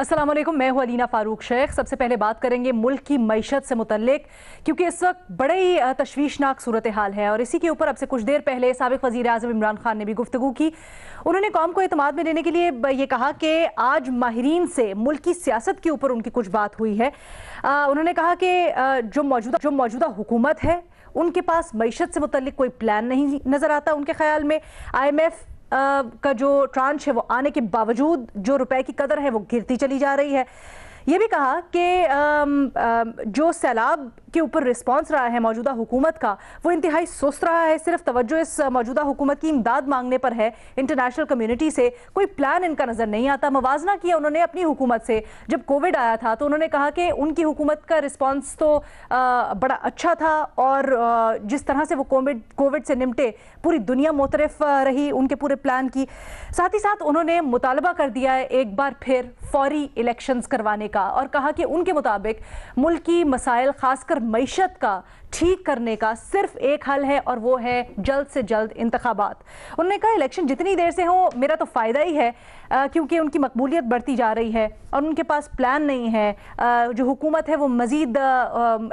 अस्सलाम वालेकुम, मैं हूं अलीना फारूक शेख। सबसे पहले बात करेंगे मुल्क की मईशत से मुतल्लिक, क्योंकि इस वक्त बड़े ही तशवीशनाक सूरत हाल है और इसी के ऊपर अब से कुछ देर पहले साबिक वज़ीर आज़म इमरान खान ने भी गुफ्तगू की। उन्होंने कौम को एतमाद में लेने के लिए ये कहा कि आज माहिरीन से मुल्क की सियासत के ऊपर उनकी कुछ बात हुई है। उन्होंने कहा कि जो मौजूदा हुकूमत है उनके पास मईशत से मुतल्लिक कोई प्लान नहीं नज़र आता उनके ख्याल में। IMF का जो ट्रांच है वो आने के बावजूद जो रुपए की कदर है वो गिरती चली जा रही है। ये भी कहा कि जो सैलाब के ऊपर रिस्पांस रहा है मौजूदा हुकूमत का वो इंतहाई सुस्त रहा है। सिर्फ तवज्जो इस मौजूदा हुकूमत की इमदाद मांगने पर है इंटरनेशनल कम्युनिटी से, कोई प्लान इनका नज़र नहीं आता। मवाजना किया उन्होंने अपनी हुकूमत से। जब कोविड आया था तो उन्होंने कहा कि उनकी हुकूमत का रिस्पांस तो बड़ा अच्छा था और जिस तरह से वो कोविड से निपटे पूरी दुनिया मुतरफ रही उनके पूरे प्लान की। साथ ही साथ उन्होंने मुतालबा कर दिया है एक बार फिर फौरी इलेक्शंस करवाने का और कहा कि उनके मुताबिक मुल्क की मसाइल खासकर मईशत का ठीक करने का सिर्फ एक हल है और वो है जल्द से जल्द इंतखाबात। उन्होंने कहा इलेक्शन जितनी देर से हो मेरा तो फ़ायदा ही है, क्योंकि उनकी मकबूलियत बढ़ती जा रही है और उनके पास प्लान नहीं है। जो हुकूमत है वो मज़ीद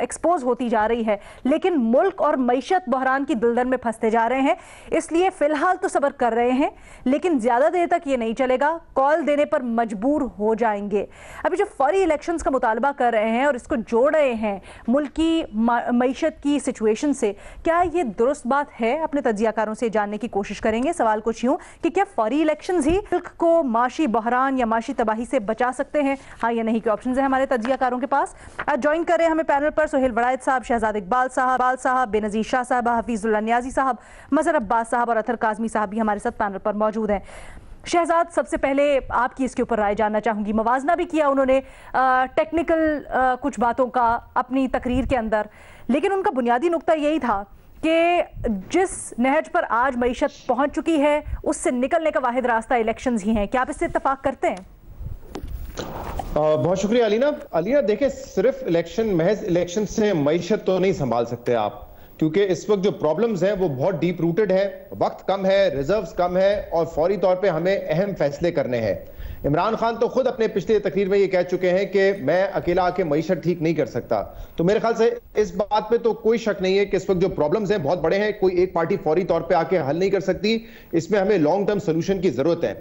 एक्सपोज होती जा रही है, लेकिन मुल्क और मईशत बहरान की दलदल में फंसते जा रहे हैं। इसलिए फ़िलहाल तो सब्र कर रहे हैं, लेकिन ज़्यादा देर तक ये नहीं चलेगा, कॉल देने पर मजबूर हो जाएंगे। अभी जो फौरी इलेक्शंस का मुतालबा कर रहे हैं और इसको जोड़ रहे हैं मुल्क की मईशत की सिचुएशन से, क्या ये दुरुस्त बात है? अपने तज्जियाकारों से जानने की कोशिश करेंगे। सवाल कुछ यूं कि क्या फौरी इलेक्शंस ही मुल्क को माशी बहरान या माशी तबाही से बचा सकते हैं, हाँ या नहीं के ऑप्शन है हमारे तज्जियाकारों के पास। आज ज्वाइन कर रहे हैं हमें पैनल पर सोहेल वड़ायत साहब, शहजाद इकबाल साहब, बेनज़ीर शाह साहब, हफीजुल्लाह नियाजी साहब, मजहर अब्बास साहब और अतर काज़मी साहब भी हमारे साथ पैनल पर मौजूद हैं। शहजाद, सबसे पहले आपकी इसके ऊपर राय जानना चाहूँगी। मवाजना भी किया उन्होंने टेक्निकल कुछ बातों का अपनी तकरीर के अंदर, लेकिन उनका बुनियादी नुक्ता यही था कि जिस नहज पर आज मईशत पहुंच चुकी है उससे निकलने का वाहिद रास्ता इलेक्शंस ही हैं। क्या आप इससे इत्तफाक करते हैं? बहुत शुक्रिया अलीना। देखिए, सिर्फ महज इलेक्शन से मईशत तो नहीं संभाल सकते आप, क्योंकि इस वक्त जो प्रॉब्लम्स हैं वो बहुत डीप रूटेड है, वक्त कम है, रिजर्व्स कम है और फौरी तौर पे हमें अहम फैसले करने हैं। इमरान खान तो खुद अपने पिछले तकरीर में ये कह चुके हैं कि मैं अकेला आके मईशत ठीक नहीं कर सकता। तो मेरे ख्याल से इस बात पे तो कोई शक नहीं है कि इस वक्त जो प्रॉब्लम्स हैं बहुत बड़े हैं, कोई एक पार्टी फौरी तौर पे आके हल नहीं कर सकती। इसमें हमें लॉन्ग टर्म सोल्यूशन की जरूरत है।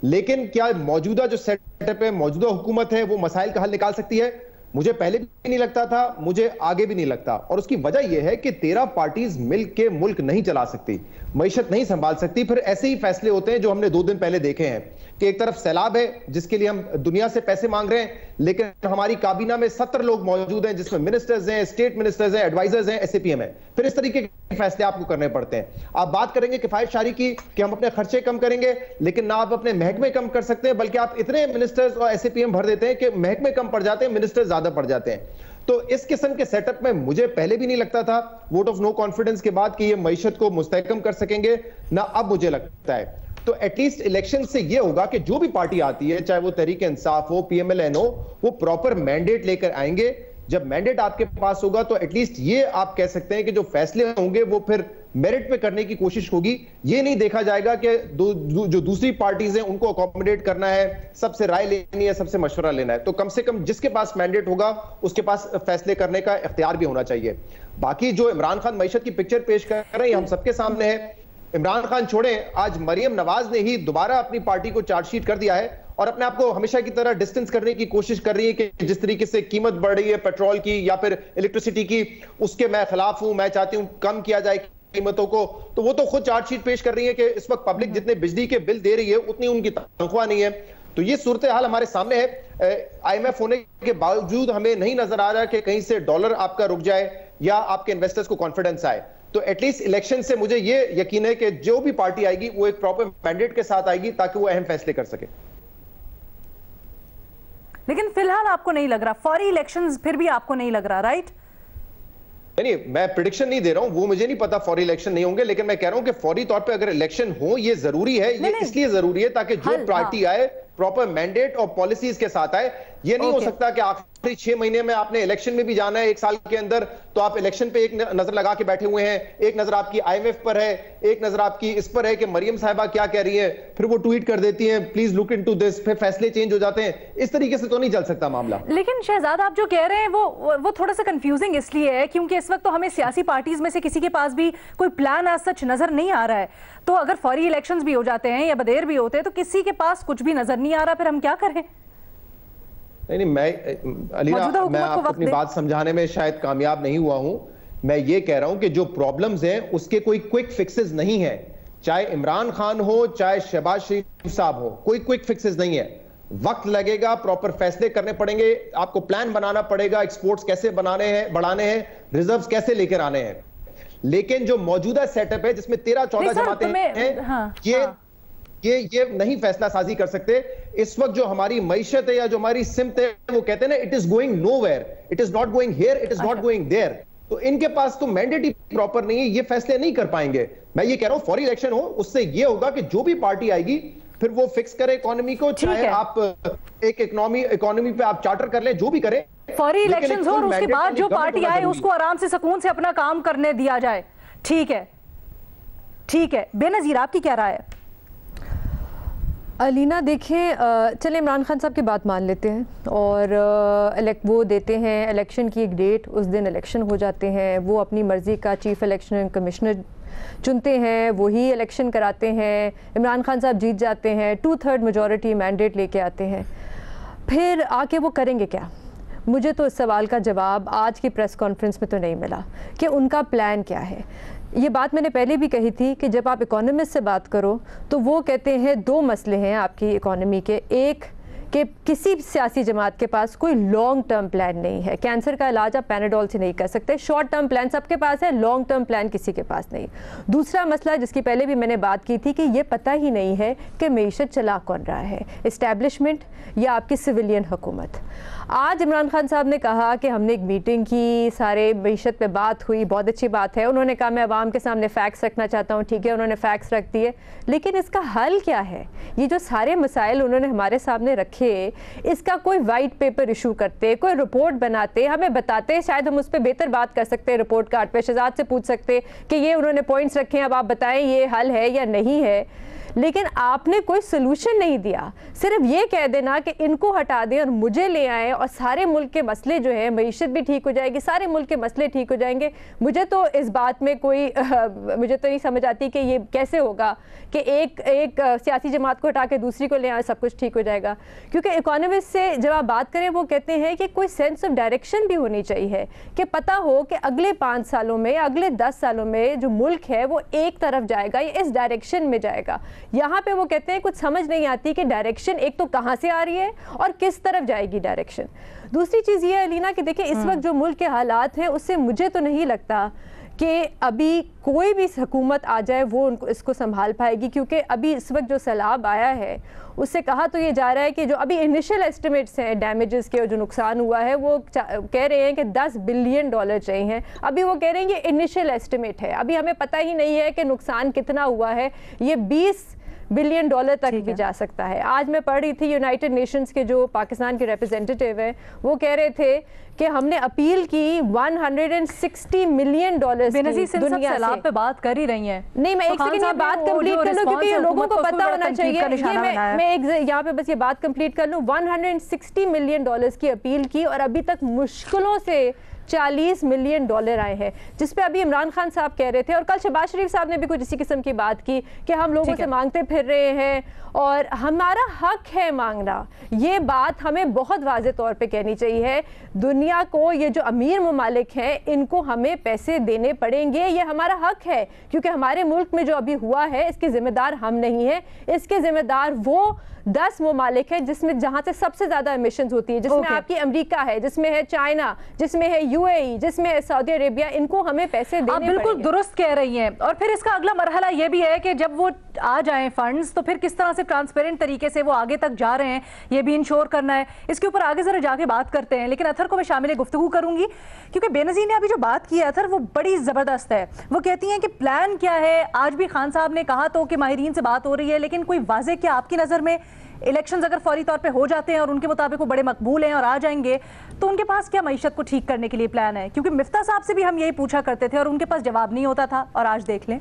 लेकिन क्या मौजूदा जो सेटअप है, मौजूदा हुकूमत है, वो मसाइल का हल निकाल सकती है? मुझे पहले भी नहीं लगता था, मुझे आगे भी नहीं लगता। और उसकी वजह यह है कि 13 पार्टीज मिल के मुल्क नहीं चला सकती, मईशत नहीं संभाल सकती। फिर ऐसे ही फैसले होते हैं जो हमने 2 दिन पहले देखे हैं कि एक तरफ सैलाब है जिसके लिए हम दुनिया से पैसे मांग रहे हैं, लेकिन हमारी काबीना में 70 लोग मौजूद हैं जिसमें मिनिस्टर्स हैं, स्टेट मिनिस्टर्स हैं, एडवाइजर्स हैं, SAPM है। फिर इस तरीके के फैसले आपको करने पड़ते हैं। आप बात करेंगे किफायतशारी की कि हम अपने खर्चे कम करेंगे, लेकिन ना आप अपने महकमे कम कर सकते हैं, बल्कि आप इतने मिनिस्टर्स और SAPM भर देते हैं कि महकमे कम पड़ जाते हैं, मिनिस्टर ज्यादा पड़ जाते हैं। तो इस किस्म के सेटअप में मुझे पहले भी नहीं लगता था वोट ऑफ नो कॉन्फिडेंस के बाद कि ये मईशत को मुस्तहकम कर सकेंगे, ना अब मुझे लगता है। तो एटलीस्ट इलेक्शन से ये होगा कि जो भी पार्टी आती है, चाहे वो तहरीक इंसाफ हो, PMLN हो, वो प्रॉपर मैंडेट लेकर आएंगे। जब मैंडेट आपके पास होगा तो एटलीस्ट ये आप कह सकते हैं कि जो फैसले होंगे वो फिर मेरिट पे करने की कोशिश होगी। ये नहीं देखा जाएगा कि जो दूसरी पार्टीज हैं उनको अकोमोडेट करना है, सबसे राय लेनी है, सबसे मशवरा लेना है। तो कम से कम जिसके पास मैंडेट होगा उसके पास फैसले करने का इख्तियार भी होना चाहिए। बाकी जो इमरान खान मईशत की पिक्चर पेश कर रहे हैं हम सबके सामने है। इमरान खान छोड़ें, आज मरियम नवाज ने ही दोबारा अपनी पार्टी को चार्जशीट कर दिया है और अपने आप को हमेशा की तरह डिस्टेंस करने की कोशिश कर रही है कि जिस तरीके से कीमत बढ़ रही है पेट्रोल की या फिर इलेक्ट्रिसिटी की, उसके मैं खिलाफ हूं, मैं चाहती हूं कम किया जाए कीमतों को। तो वो तो खुद चार्जशीट पेश कर रही है कि इस वक्त पब्लिक जितने बिजली के बिल दे रही है उतनी उनकी तनख्वाह नहीं है। तो ये सूरत हाल हमारे सामने है। IMF होने के बावजूद हमें नहीं नजर आ रहा कि कहीं से डॉलर आपका रुक जाए या आपके इन्वेस्टर्स को कॉन्फिडेंस आए। तो एटलीस्ट इलेक्शन से मुझे ये यकीन है कि जो भी पार्टी आएगी वो एक प्रॉपर मैंडेट के साथ आएगी ताकि वो अहम फैसले कर सके। लेकिन फिलहाल आपको नहीं लग रहा फौरी इलेक्शंस, फिर भी आपको नहीं लग रहा, राइट? नहीं, मैं प्रिडिक्शन नहीं दे रहा हूं, वो मुझे नहीं पता फौरी इलेक्शन नहीं होंगे, लेकिन मैं कह रहा हूं कि फौरी तौर पे अगर इलेक्शन हो ये जरूरी है। ये इसलिए जरूरी है ताकि जो पार्टी आए प्रॉपर मैंडेट और पॉलिसीज के साथ आए। ये नहीं हो सकता कि आखिरी 6 महीने में आपने इलेक्शन में भी जाना है 1 साल के अंदर, तो आप इलेक्शन पे एक नजर लगा के बैठे हुए हैं, एक नजर आपकी IMF पर है, एक नजर आपकी इस पर है कि मरियम साहिबा क्या कह रही है, फिर वो ट्वीट कर देती हैं प्लीज लुक इनटू दिस, फिर फैसले चेंज हो जाते हैं। इस तरीके से तो नहीं चल सकता मामला। लेकिन शहजाद, आप जो कह रहे हैं वो थोड़ा सा कंफ्यूजिंग इसलिए है क्योंकि इस वक्त तो हमें सियासी पार्टीज में से किसी के पास भी कोई प्लान आज सच नजर नहीं आ रहा है। तो अगर फौरी इलेक्शंस भी हो जाते हैं या बदेर भी होते हैं तो किसी के पास कुछ भी नजर नहीं आ रहा, फिर हम क्या करें? नहीं, मैं अलीना, मैं आपको अपनी बात समझाने में शायद कामयाब नहीं हुआ हूं। मैं ये कह रहा हूं कि जो प्रॉब्लम्स हैं उसके कोई क्विक फिक्सेस नहीं है, चाहे इमरान खान हो चाहे शहबाज शरीफ साहब हो, कोई क्विक फिक्सेस नहीं है। वक्त लगेगा, प्रॉपर फैसले करने पड़ेंगे, आपको प्लान बनाना पड़ेगा, एक्सपोर्ट्स कैसे बनाने हैं, बढ़ाने हैं, रिजर्व्स कैसे लेकर आने हैं। लेकिन जो मौजूदा सेटअप है जिसमें 13-14 जमातें हैं, ये नहीं फैसला साजी कर सकते। इस वक्त जो हमारी मईशत है या जो हमारी सिमत है, वो कहते हैं ना, it is going nowhere, it is not going here, it is not going there. तो इनके पास तो मैंडेट ही प्रॉपर नहीं है, ये फैसले नहीं कर पाएंगे। मैं ये कह रहा हूं फौरी इलेक्शन हो, उससे ये होगा कि जो भी पार्टी आएगी फिर वो फिक्स करे इकोनॉमी को, चाहे आप एक इकोनॉमी पे आप चार्टर कर ले, जो भी करे, फौरी इलेक्शंस हो और उसके बाद जो पार्टी आए उसको आराम से सुकून से अपना काम करने दिया जाए। ठीक है, ठीक है। बेनजीर, आपकी क्या राय है? अलीना, देखें, चले इमरान खान साहब की बात मान लेते हैं और वो देते हैं इलेक्शन की एक डेट, उस दिन इलेक्शन हो जाते हैं, वो अपनी मर्ज़ी का चीफ इलेक्शन कमिश्नर चुनते हैं, वही इलेक्शन कराते हैं, इमरान खान साहब जीत जाते हैं, 2/3 मेजॉरिटी मैंडेट लेके आते हैं। फिर आके वो करेंगे क्या? मुझे तो इस सवाल का जवाब आज की प्रेस कॉन्फ्रेंस में तो नहीं मिला कि उनका प्लान क्या है। ये बात मैंने पहले भी कही थी कि जब आप इकोनॉमिस्ट से बात करो तो वो कहते हैं 2 मसले हैं आपकी इकोनॉमी के। एक कि किसी सियासी जमात के पास कोई लॉन्ग टर्म प्लान नहीं है। कैंसर का इलाज आप पैनाडोल से नहीं कर सकते, शॉर्ट टर्म प्लान सबके पास है, लॉन्ग टर्म प्लान किसी के पास नहीं। दूसरा मसला जिसकी पहले भी मैंने बात की थी कि ये पता ही नहीं है कि मईशत चला कौन रहा है, इस्टेब्लिशमेंट या आपकी सिविलियन हुकूमत। आज इमरान खान साहब ने कहा कि हमने एक मीटिंग की, सारे मईशत पे बात हुई, बहुत अच्छी बात है। उन्होंने कहा मैं अवाम के सामने फैक्ट्स रखना चाहता हूँ, ठीक है, उन्होंने फैक्ट्स रख दिए, लेकिन इसका हल क्या है? ये जो सारे मसाइल उन्होंने हमारे सामने रखे, इसका कोई वाइट पेपर इशू करते, कोई रिपोर्ट बनाते, हमें बताते, शायद हम उस पर बेहतर बात कर सकते हैं। रिपोर्ट कार्ड पे शहजाद से पूछ सकते कि ये उन्होंने पॉइंट्स रखे हैं, अब आप बताएं ये हल है या नहीं है। लेकिन आपने कोई सोल्यूशन नहीं दिया, सिर्फ ये कह देना कि इनको हटा दें और मुझे ले आएँ और सारे मुल्क के मसले जो है, मईशत भी ठीक हो जाएगी, सारे मुल्क के मसले ठीक हो जाएंगे। मुझे तो इस बात में कोई मुझे तो नहीं समझ आती कि ये कैसे होगा कि एक सियासी जमात को हटा के दूसरी को ले आए, सब कुछ ठीक हो जाएगा। क्योंकि इकोनॉमिस्ट से जब आप बात करें, वो कहते हैं कि कोई सेंस ऑफ डायरेक्शन भी होनी चाहिए, कि पता हो कि अगले 5 सालों में, अगले 10 सालों में जो मुल्क है वो एक तरफ जाएगा या इस डायरेक्शन में जाएगा। यहाँ पे वो कहते हैं कुछ समझ नहीं आती कि डायरेक्शन एक तो कहाँ से आ रही है और किस तरफ जाएगी डायरेक्शन। दूसरी चीज़ ये है अलीना कि देखिए इस वक्त जो मुल्क के हालात हैं उससे मुझे तो नहीं लगता कि अभी कोई भी हुकूमत आ जाए वो उनको इसको संभाल पाएगी, क्योंकि अभी इस वक्त जो सैलाब आया है उससे कहा तो ये जा रहा है कि जो अभी इनिशियल एस्टिमेट्स हैं डैमेजेस के, जो नुकसान हुआ है, वो कह रहे हैं कि $10 बिलियन चाहिए हैं। अभी वो कह रहे हैं ये इनिशियल एस्टिमेट है, अभी हमें पता ही नहीं है कि नुकसान कितना हुआ है, ये $20 बिलियन तक भी जा सकता है। आज मैं पढ़ रही थी यूनाइटेड नेशंस के जो पाकिस्तान के रिप्रेजेंटेटिव हैं, वो कह रहे थे कि हमने अपील की $160 मिलियन दुनिया से। पे बात कर ही रही हैं। नहीं, मैं एक सेकंड ये बात कंप्लीट कर लूं क्योंकि लोगों को पता होना चाहिए। मैं एक यहाँ पे बस ये बात कंप्लीट कर लूं। $160 मिलियन की अपील की और अभी तक मुश्किलों से $40 मिलियन आए हैं, जिस पे अभी इमरान खान साहब कह रहे थे और कल शहबाज शरीफ साहब ने भी कुछ इसी किस्म की बात की कि हम लोगों से मांगते फिर रहे हैं और हमारा हक है मांगना। ये बात हमें बहुत वाज़े तौर पे कहनी चाहिए दुनिया को। ये जो अमीर ममालिक हैं इनको हमें पैसे देने पड़ेंगे, ये हमारा हक है, क्योंकि हमारे मुल्क में जो अभी हुआ है इसके जिम्मेदार हम नहीं हैं, इसके जिम्मेदार वो 10 ममालिक हैं जिसमें जहां से सबसे ज्यादा एमिशंस होती है, जिसमें आपकी अमेरिका है, जिसमें है चाइना, जिसमें है UAE, जिसमें है सऊदी अरेबिया। इनको हमें पैसे देने पड़ेंगे। बिल्कुल दुरुस्त कह रही हैं। और फिर इसका अगला मरहला ये भी है कि जब वो आ जाएं फंड्स तो फिर किस तरह से ट्रांसपेरेंट तरीके से वो आगे तक जा रहे हैं, ये भी इंश्योर करना है। इसके ऊपर आगे जरा जाके बात करते हैं, लेकिन अथर को मैं शामिल गुफ्तगू करूंगी क्योंकि बेनजीर ने अभी जो बात की है अथर, वो बड़ी जबरदस्त है। वो कहती हैं कि प्लान क्या है। आज भी खान साहब ने कहा तो कि माहिरीन से बात हो रही है, लेकिन कोई वाज़े क्या आपकी नजर में इलेक्शंस अगर फौरी तौर पे हो जाते हैं और उनके मुताबिक वो बड़े मकबूल हैं और आ जाएंगे, तो उनके पास क्या मईशत को ठीक करने के लिए प्लान है? क्योंकि मिफ्ता साहब से भी हम यही पूछा करते थे और उनके पास जवाब नहीं होता था, और आज देख लें।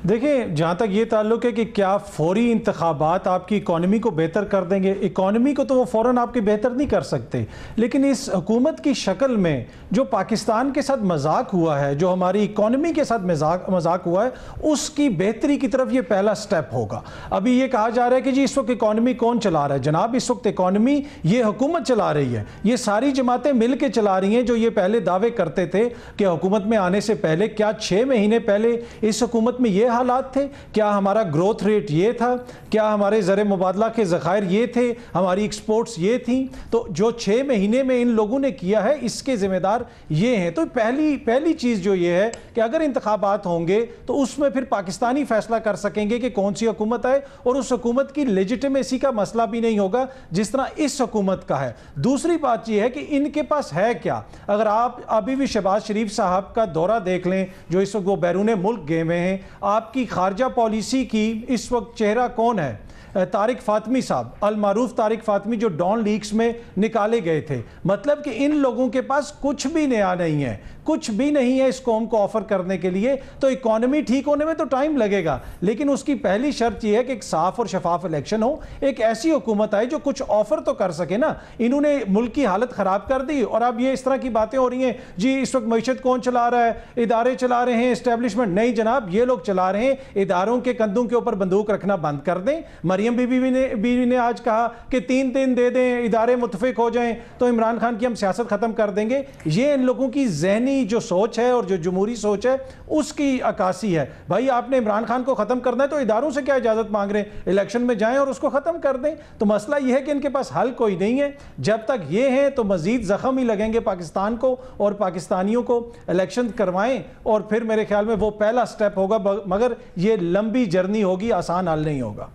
देखिए, जहाँ तक ये ताल्लुक है कि क्या फौरी इंतखाबात आपकी इकॉनमी को बेहतर कर देंगे, इकॉनमी को तो वो फ़ौरन आपकी बेहतर नहीं कर सकते, लेकिन इस हुकूमत की शक्ल में जो पाकिस्तान के साथ मजाक हुआ है, जो हमारी इकॉनमी के साथ मजाक हुआ है, उसकी बेहतरी की तरफ ये पहला स्टेप होगा। अभी ये कहा जा रहा है कि जी इस वक्त इकॉनमी कौन चला रहा है? जनाब, इस वक्त इकॉनमी ये हुकूमत चला रही है, ये सारी जमातें मिल के चला रही हैं। जो ये पहले दावे करते थे कि हुकूमत में आने से पहले, क्या 6 महीने पहले इस हुकूमत में ये हालात थे? क्या हमारा ग्रोथ रेट ये था? क्या हमारे ज़र मुबादला के ज़खायर ये थे? हमारी एक्सपोर्ट्स ये थी? तो जो 6 महीने में इन लोगों ने किया है, इसके ज़िम्मेदार ये हैं। तो पहली चीज़ जो ये है कि अगर इंतखाबात होंगे तो उसमें फिर पाकिस्तानी फैसला कर सकेंगे कि कौन सी हुकूमत आए, और उस हुकूमत की लेजिटिमेसी का मसला भी नहीं होगा जिस तरह इस हुकूमत का है। दूसरी बात यह है कि इनके पास है क्या? अगर आप अभी भी शहबाज शरीफ साहब का दौरा देख लें, जो इस वक्त वो बैरून मुल्क गए हुए हैं, आपकी खारजा पॉलिसी की इस वक्त चेहरा कौन है? तारिक फातमी साहब, अल मारूफ तारिक फातमी, जो डॉन लीक्स में निकाले गए थे। मतलब कि इन लोगों के पास कुछ भी नया नहीं है, कुछ भी नहीं है इस कौम को ऑफर करने के लिए। तो इकॉनमी ठीक होने में तो टाइम लगेगा, लेकिन उसकी पहली शर्त यह है कि एक साफ और शफाफ इलेक्शन हो, एक ऐसी हुकूमत आए जो कुछ ऑफर तो कर सके ना। इन्होंने मुल्क की हालत खराब कर दी, और अब ये इस तरह की बातें हो रही हैं, जी इस वक्त मईशत कौन चला रहा है? इदारे चला रहे हैं, एस्टेब्लिशमेंट। नहीं जनाब, ये लोग चला रहे हैं। इदारों के कंधों के ऊपर बंदूक रखना बंद कर दें। मरियम बीवी ने आज कहा कि 3 दिन दे दें, इदारे मुतफिक हो जाएं तो इमरान खान की हम सियासत खत्म कर देंगे। ये इन लोगों की जहनी जो सोच है और जो जमहूरी सोच है उसकी अक्कासी है। भाई, आपने इमरान खान को खत्म करना है तो इदारों से क्या इजाजत मांग रहे हैं? इलेक्शन में जाएं और उसको खत्म कर दें। तो मसला यह है कि इनके पास हल कोई नहीं है। जब तक ये है तो मजीद जख्म ही लगेंगे पाकिस्तान को और पाकिस्तानियों को। इलेक्शन करवाएं और फिर मेरे ख्याल में वो पहला स्टेप होगा, मगर ये लंबी जर्नी होगी, आसान हल नहीं होगा।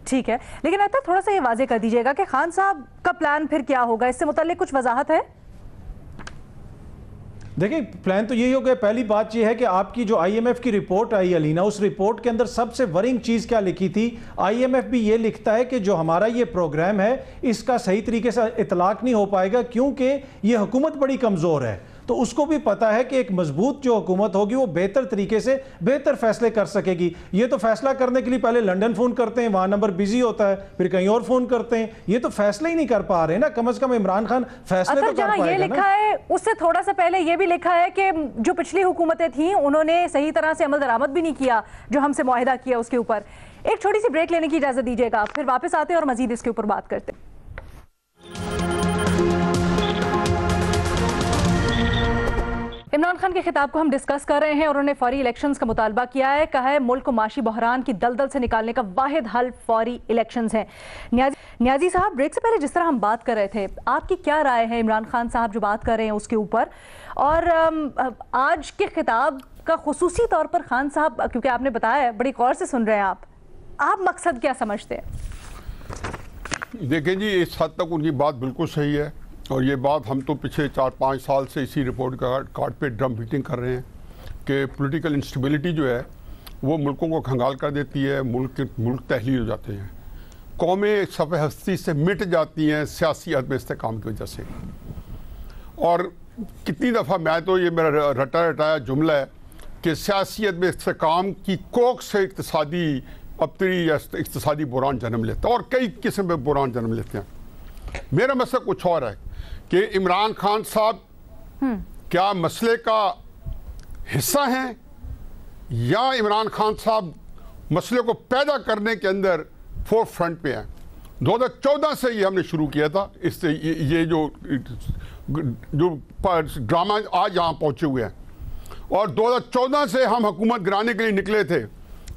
ठीक है, लेकिन आता थोड़ा सा ये वाजे कर दीजिएगा कि खान साहब का प्लान फिर क्या होगा? इससे मुताल्लिक कुछ वजाहत है? देखिए, प्लान तो यही हो गया। पहली बात यह है कि आपकी जो IMF की रिपोर्ट आई अलीना, उस रिपोर्ट के अंदर सबसे वरिंग चीज़ क्या लिखी थी? IMF भी ये लिखता है कि जो हमारा ये प्रोग्राम है इसका सही तरीके से इतलाक नहीं हो पाएगा क्योंकि ये हुकूमत बड़ी कमज़ोर है। तो उसको भी पता है कि एक मजबूत जो हुकूमत होगी वो बेहतर तरीके से बेहतर फैसले कर सकेगी। ये तो फैसला करने के लिए पहले लंदन फ़ोन करते हैं, वहाँ नंबर बिजी होता है, फिर कहीं और फ़ोन करते हैं। ये तो फैसले ही नहीं कर पा रहे ना। कम से कम इमरान खान फैसले तो कर पाएगा ना। ये लिखा है उससे थोड़ा सा पहले ये भी लिखा है कि जो पिछली हुकूमतें थी उन्होंने सही तरह से अमल दरामद भी नहीं किया जो हमसे मुआहिदा किया उसके ऊपर। एक छोटी सी ब्रेक लेने की इजाजत दीजिएगा, फिर वापस आते हैं और मजीद इसके ऊपर बात करते हैं। इमरान खान के खिताब को हम डिस्कस कर रहे हैं और उन्होंने फौरी इलेक्शंस का मुतालबा किया है। कहा है मुल्क को माशी बहरान की दलदल से निकालने का वाहिद हल फौरी इलेक्शंस हैं। न्याजी साहब, ब्रेक से पहले जिस तरह हम बात कर रहे थे, आपकी क्या राय है इमरान खान साहब जो बात कर रहे हैं उसके ऊपर? और आज के खिताब का खुसूसी तौर पर खान साहब, क्योंकि आपने बताया बड़ी गौर से सुन रहे हैं आप मकसद क्या समझते हैं? देखें जी, इस हद तक उनकी बात बिल्कुल सही है, और ये बात हम तो पिछले 4-5 साल से इसी रिपोर्ट का कार्ड पे ड्रम बीटिंग कर रहे हैं कि पॉलिटिकल इंस्टेबिलिटी जो है वो मुल्कों को खंगाल कर देती है, मुल्क तहलील हो जाते हैं, कौमें सफ़े हस्ती से मिट जाती हैं सियासी अदम इस्तेकाम की वजह से। और कितनी दफ़ा, मैं तो ये मेरा रटाया जुमला है कि सियासी अदम इस्तेकाम की कोख से इक़्तिसादी अबतरी या इक़्तिसादी बुरान जन्म लेता है, और कई किस्म के बुरान जन्म लेते हैं। मेरा मसला कुछ और है कि इमरान खान साहब क्या मसले का हिस्सा हैं, या इमरान खान साहब मसले को पैदा करने के अंदर फोर्थ फ्रंट पे हैं। 2014 से ये हमने शुरू किया था, इससे ये जो ड्रामा आज यहाँ पहुँचे हुए हैं, और 2014 से हम हुकूमत गिराने के लिए निकले थे।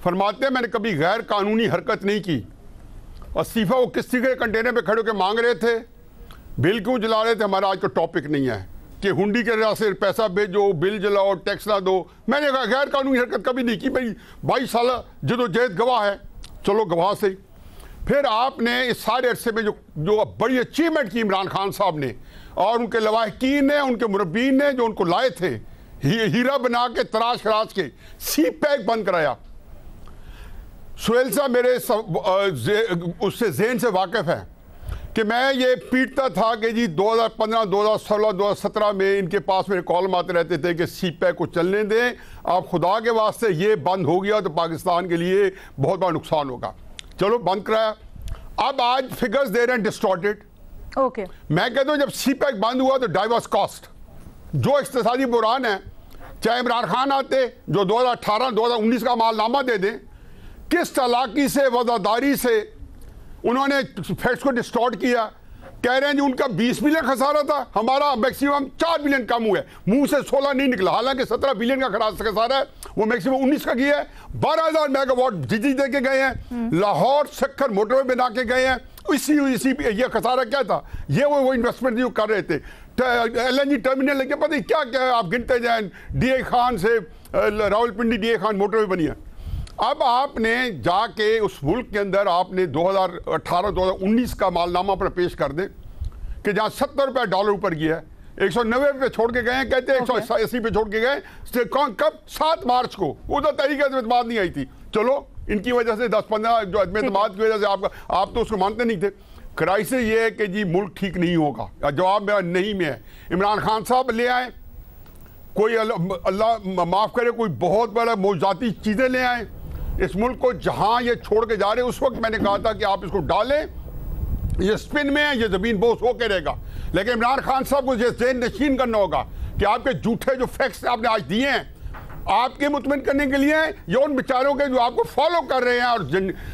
फरमाते हैं मैंने कभी गैर कानूनी हरकत नहीं की। इस्तीफा वो किस तरीके कंटेनर पे खड़े होकर मांग रहे थे, बिल क्यों जला रहे थे, हमारा आज का टॉपिक नहीं है कि हुंडी के रास्ते पैसा भेजो, बिल जलाओ, टैक्स ना दो। मैंने कहा गैर कानूनी हरकत कभी नहीं की भाई, 22 साल जदोजहद गवाह है, चलो गवाह से। फिर आपने इस सारे अरसे में जो बड़ी अचीवमेंट की इमरान खान साहब ने और उनके लवाहकीन ने, उनके मुरब्बीन ने जो उनको लाए थे, हीरा बना के तराश खराश के सी पैक बंद कराया। सुहेल साहब मेरे उससे ज़हन से वाकिफ़ है कि मैं ये पीटता था कि जी 2015, 2016, 2017 में इनके पास मेरे कॉलम आते रहते थे कि CPEC को चलने दें, आप खुदा के वास्ते ये बंद हो गया तो पाकिस्तान के लिए बहुत बड़ा नुकसान होगा। चलो बंद कराया, अब आज फिगर्स दे रहे हैं डिस्टॉर्टेड। ओके, मैं कहता हूँ जब CPEC बंद हुआ तो डाइवर्स कॉस्ट जो इक्तिसादी बुरान है, चाहे इमरान खान आते जो 2018, 2019 का मालनामा दे दें, किस चालाकी से, वफादारी से उन्होंने फैक्ट्स को डिस्टॉर्ट किया। कह रहे हैं जी उनका 20 बिलियन खसारा था, हमारा मैक्सिमम 4 बिलियन कम हुआ है, मुंह से 16 नहीं निकला, हालांकि 17 बिलियन का खसारा है, वो मैक्सिमम 19 का किया है। 12,000 मेगावाट बिजली दे के गए हैं, लाहौर सक्खर मोटरवे बना के गए हैं। इसी ये खसारा क्या था, ये वो इन्वेस्टमेंट जो कर रहे थे। LNG टर्मिनल लेके पता नहीं क्या क्या आप गिनते जाएं, DA खान से रावलपिंडी DA खान मोटरवे बनी है। अब आपने जाके उस मुल्क के अंदर आपने 2018-2019 का मालनामा पर पेश कर दें कि जहाँ 70 रुपये डॉलर ऊपर गया है, 190 पे छोड़ के गए हैं, कहते हैं 180 पे छोड़ के गए। कब? 7 मार्च को। उधर तरीके से बात नहीं आई थी। चलो इनकी वजह से 10-15 जो अदम की वजह से आप तो उसको मानते नहीं थे। क्राइसिस ये है कि जी मुल्क ठीक नहीं होगा, जवाब मेरा नहीं में है। इमरान खान साहब ले आए, कोई अल्लाह माफ़ करे कोई बहुत बड़ा मौजाती चीज़ें ले आए इस मुल्क को, जहां ये छोड़ के जा रहे हैं। उस वक्त मैंने कहा था कि आप इसको डालें, ये स्पिन में है, ये ज़मीन बोस होके रहेगा। लेकिन इमरान खान साहब को ये ज़हन नशीन करना होगा कि आपके झूठे जो फैक्ट्स आपने आज दिए हैं आपके मुतमिन करने के लिए, या उन बेचारों के जो आपको फॉलो कर रहे हैं और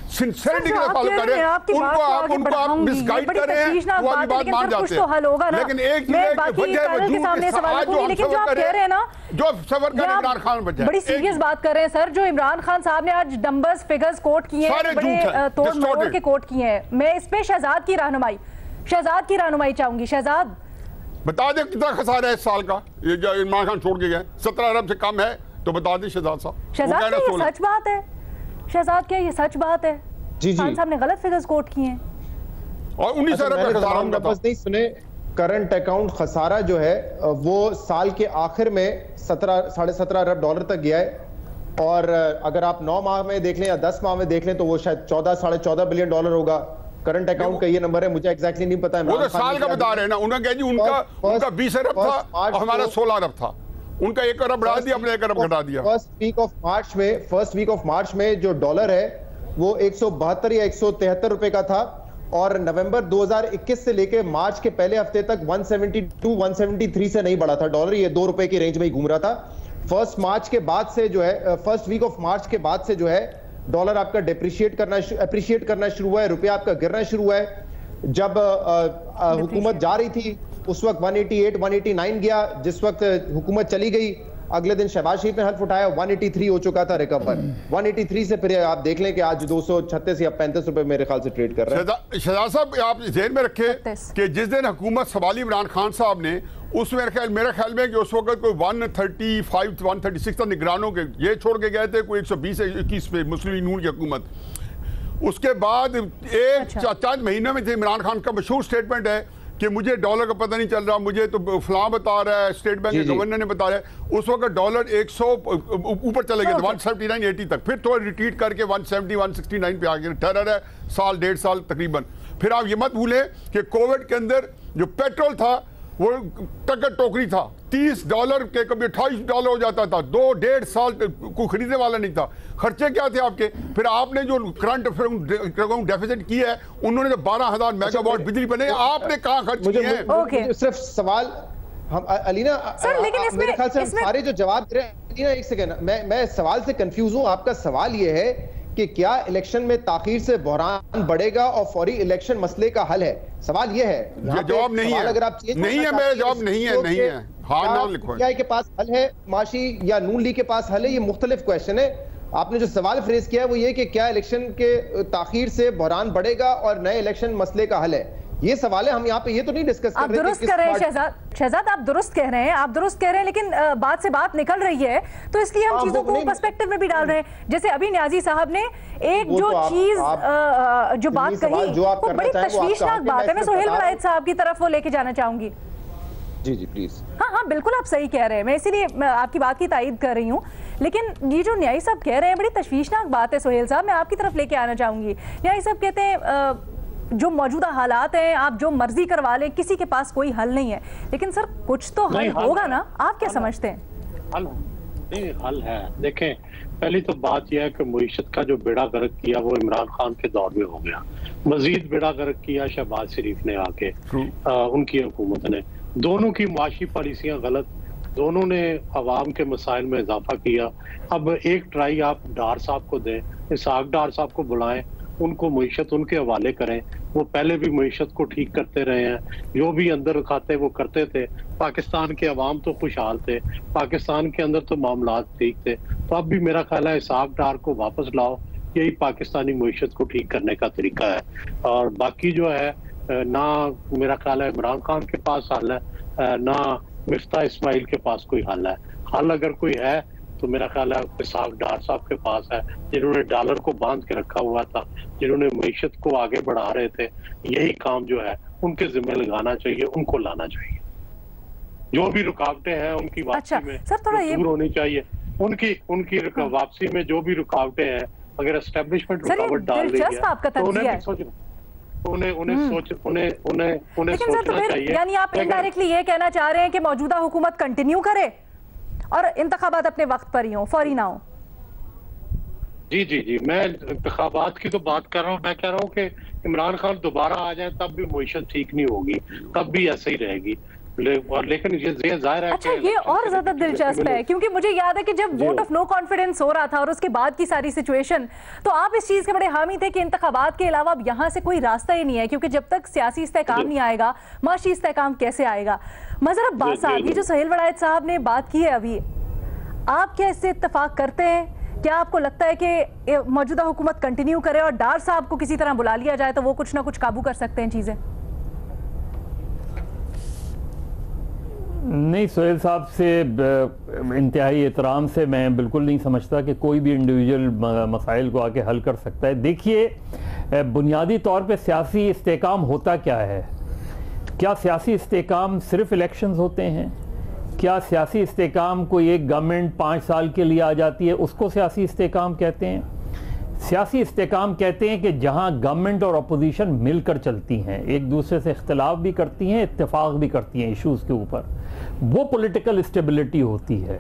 सिंसियरिटी के फॉलो कर रहे हैं उनको आप मिसगाइड कर रहे हैं, वो वाली बात मान जाते हैं। लेकिन एक चीज है कि वजह वजूद के साथ जो हम सफर कर रहे हैं, जो सफर कर इमरान खान बचा, बड़ी सीरियस बात कर रहे हैं सर। जो इमरान खान साहब ने आज नंबर्स फिगर्स कोट किए हैं, बड़े तोड़ मरोड़ के कोट किए हैं। मैं इस पे शहजाद की रहनुमाई चाहूंगी। शहजाद बता दे कितना खसारा है इस साल का, ये जो इमरान खान छोड़ के गए 17 अरब से कम है, तो बता दें शहजाद साहब। शहजाद क्या ये सच बात है? शहजाद क्या ये सच बात है? जी खान साहब ने गलत फिगर्स कोट किए हैं और 19 अरब का खसारा उनका था। नहीं सुने, करंट अकाउंट खसारा जो है वो साल के आखिर में 17.5 अरब डॉलर तक गया है, और अगर आप 9 माह में देख लें या 10 माह में देख लें तो वो शायद 14-14.5 बिलियन डॉलर होगा। करंट अकाउंट का ये नंबर है, मुझे एग्जैक्टली नहीं पता है। वो तो साल का बता रहे हैं ना, उन्होंने कहा जी उनका 20 अरब था और हमारा 16 अरब था, उनका 1 अरब बढ़ा दिया, हमने 1 अरब घटा दिया। फर्स्ट वीक ऑफ मार्च में जो डॉलर है वो 172 या 173 रुपए का था, और नवंबर 2021 से लेके मार्च के पहले हफ्ते तक 172-173 से नहीं बढ़ा था डॉलर, ये 2 रुपए की रेंज में ही घूम रहा था। फर्स्ट वीक ऑफ मार्च के बाद से जो है डॉलर आपका अप्रिशिएट करना शुरू हुआ है, रुपया आपका गिरना शुरू हुआ है। जब हुकूमत जा रही थी उस वक्त 188-189 गया, जिस वक्त हुकूमत चली गई अगले दिन शहबाज शरीफ ने हल्फ उठाया, 183 हो चुका था रिकवर। 183 से फिर आप देख लें कि आज 236 या 35 रुपए मेरे ख्याल से ट्रेड कर रहे हैं। शहजाद साहब आप ध्यान में रखें कि जिस दिन हुकूमत संभाली इमरान खान साहब ने, उस मेरे ख्याल में कि उस वक्त कोई 135-136 था निगरानों के, ये छोड़ के गए थे कोई 120-121 पे मुस्लिम लीग नून की हुकूमत। उसके बाद चंद महीनों में थे इमरान खान का मशहूर स्टेटमेंट है कि मुझे डॉलर का पता नहीं चल रहा, मुझे तो फलां बता रहा है, स्टेट बैंक के गवर्नर ने बता रहा है। उस वक्त डॉलर 100 ऊपर चले गए थे, 179-80 तक, फिर थोड़ा रिट्रीट करके 170-169 पे आ गए। ठहर है साल 1.5 साल तकरीबन। फिर आप ये मत भूलें कि कोविड के अंदर जो पेट्रोल था वो टक्कर टोकरी था, $30 के कभी $28 हो जाता था, 2-1.5 साल कोई खरीदने वाला नहीं था। खर्चे क्या थे आपके? फिर आपने जो करंट डेफिसिट किया है, उन्होंने जो 12,000 मेगावाट बिजली बने, आपने कहाँ खर्च किए हैं? सिर्फ सवाल हम अलीना मेरे ख्याल से सारे जो जवाब दे रहे हैं, अलीना एक सेकंड, मैं सवाल से कंफ्यूज हूँ। आपका सवाल ये है कि क्या इलेक्शन में ताखीर से बहरान बढ़ेगा और फौरी इलेक्शन मसले का हल है? सवाल ये है। जवाब नहीं है, अगर आप नहीं है, मेरा जवाब नहीं है। हाँ ना लिखो के पास हल है माशी या नून लीग के पास हल है, ये मुख्तलिफ क्वेश्चन है। आपने जो सवाल फ्रेज किया है वो ये कि क्या इलेक्शन के ताखीर से बहरान बढ़ेगा और नए इलेक्शन मसले का हल है, ये सवाल है। हम यहाँ पे ये तो नहीं डिस्कस कर रहे हैं। दुरुस्त कर रहे हैं शहजाद, आप दुरुस्त कह रहे हैं, लेकिन बात से बात निकल रही है, तो इसलिए हम चीजों को पर्सपेक्टिव में भी डाल रहे हैं। जैसे अभी न्याजी साहब ने एक जो चीज जो बात कही वो बड़ी तशवीशनाक बात है। मैं सोहेल वलायत साहब की तरफ वो लेके जाना चाहूंगी। जी जी प्लीज। हाँ बिल्कुल आप सही कह रहे हैं, मैं इसीलिए आपकी बात की तायीद कर रही हूँ। लेकिन ये जो न्यायी साहब कह रहे हैं बड़ी तशवीशनाक बात है। सुहेल साहब, मैं आपकी तरफ लेके आना चाहूंगी। न्यायी साहब कहते हैं जो मौजूदा हालात हैं आप जो मर्जी करवा लें, किसी के पास कोई हल नहीं है। लेकिन सर कुछ तो हल होगा ना, आप क्या समझते हैं? हल है। देखें, पहली तो बात यह है कि मईशत का जो बेड़ा गर्क किया वो इमरान खान के दौर में हो गया, मजीद बेड़ा गर्क किया शहबाज शरीफ ने आके, उनकी हुकूमत ने। दोनों की माशी पॉलिसियां गलत, दोनों ने अवाम के मसाइल में इजाफा किया। अब एक ट्राई आप डार साहब को दें, इसहाक डार साहब को बुलाएं, उनको मईशत उनके हवाले करें। वो पहले भी मईशत को ठीक करते रहे हैं, जो भी अंदर खाते वो करते थे। पाकिस्तान के अवाम तो खुशहाल थे, पाकिस्तान के अंदर तो मामला ठीक थे। तो अब भी मेरा ख्याल है इसहाक डार को वापस लाओ, यही पाकिस्तानी मईशत को ठीक करने का तरीका है। और बाकी जो है ना मेरा ख्याल है इमरान खान के पास हल है, ना मिफ्ता इस्माइल के पास कोई हल है। हल अगर कोई है तो मेरा ख्याल है इसहाक डार साहब के पास है, जिन्होंने डॉलर को बांध के रखा हुआ था, जिन्होंने मईशत को आगे बढ़ा रहे थे। यही काम जो है उनके जिम्मे लगाना चाहिए, उनको लाना चाहिए। जो भी रुकावटें हैं उनकी वापसी में सर थोड़ा दूर होनी चाहिए। उनकी वापसी में जो भी रुकावटें हैं, अगर एस्टेब्लिशमेंट रुकावट डाल रही है तो उन्हें सोचना चाहिए। यानी आप इनडायरेक्टली ये कहना चाह रहे हैं कि मौजूदा हुकूमत कंटिन्यू करे और इंतखाबात अपने वक्त पर ही हो, फौरी ना हो? जी, मैं इंतखाबात की तो बात कर रहा हूँ। मैं कह रहा हूँ कि इमरान खान दोबारा आ जाए तब भी मईशत ठीक नहीं होगी, तब भी ऐसे ही रहेगी। लेकिन ये जाहिर है। अच्छा, ये और ज्यादा दिलचस्प है क्योंकि मुझे याद है कि जब वोट ऑफ नो कॉन्फिडेंस हो रहा था और उसके बाद की सारी सिचुएशन, तो आप इस चीज के बड़े हामी थे कि इंतखाबात के अलावा अब यहाँ से कोई रास्ता ही नहीं है, क्योंकि जब तक सियासी इस्तेहकाम नहीं आएगा माशी इस्तेहकाम कैसे आएगा? मजर अब्बास साहब, ये जो सुहेल वड़ायत साहब ने बात की है अभी, आप क्या इससे इत्तेफाक करते हैं? क्या आपको लगता है कि मौजूदा हुकूमत कंटिन्यू करे और डार साहब को किसी तरह बुला लिया जाए तो वो कुछ ना कुछ काबू कर सकते हैं चीजें? नहीं, सुहेल साहब से इंतहाई एहतराम से मैं बिल्कुल नहीं समझता कि कोई भी इंडिविजुअल मसाइल को आके हल कर सकता है। देखिए, बुनियादी तौर पे सियासी इस्तेहकाम होता क्या है? क्या सियासी इस्तेहकाम सिर्फ इलेक्शंस होते हैं? क्या सियासी इस्तेहकाम कोई एक गवर्नमेंट 5 साल के लिए आ जाती है उसको सियासी इस्तेहकाम कहते हैं? सियासी इस्तेहकाम कहते हैं कि जहां गवर्नमेंट और अपोजिशन मिलकर चलती हैं, एक दूसरे से इख्तलाफ भी करती हैं, इत्तेफाक भी करती हैं इश्यूज़ के ऊपर, वो पॉलिटिकल स्टेबिलिटी होती है।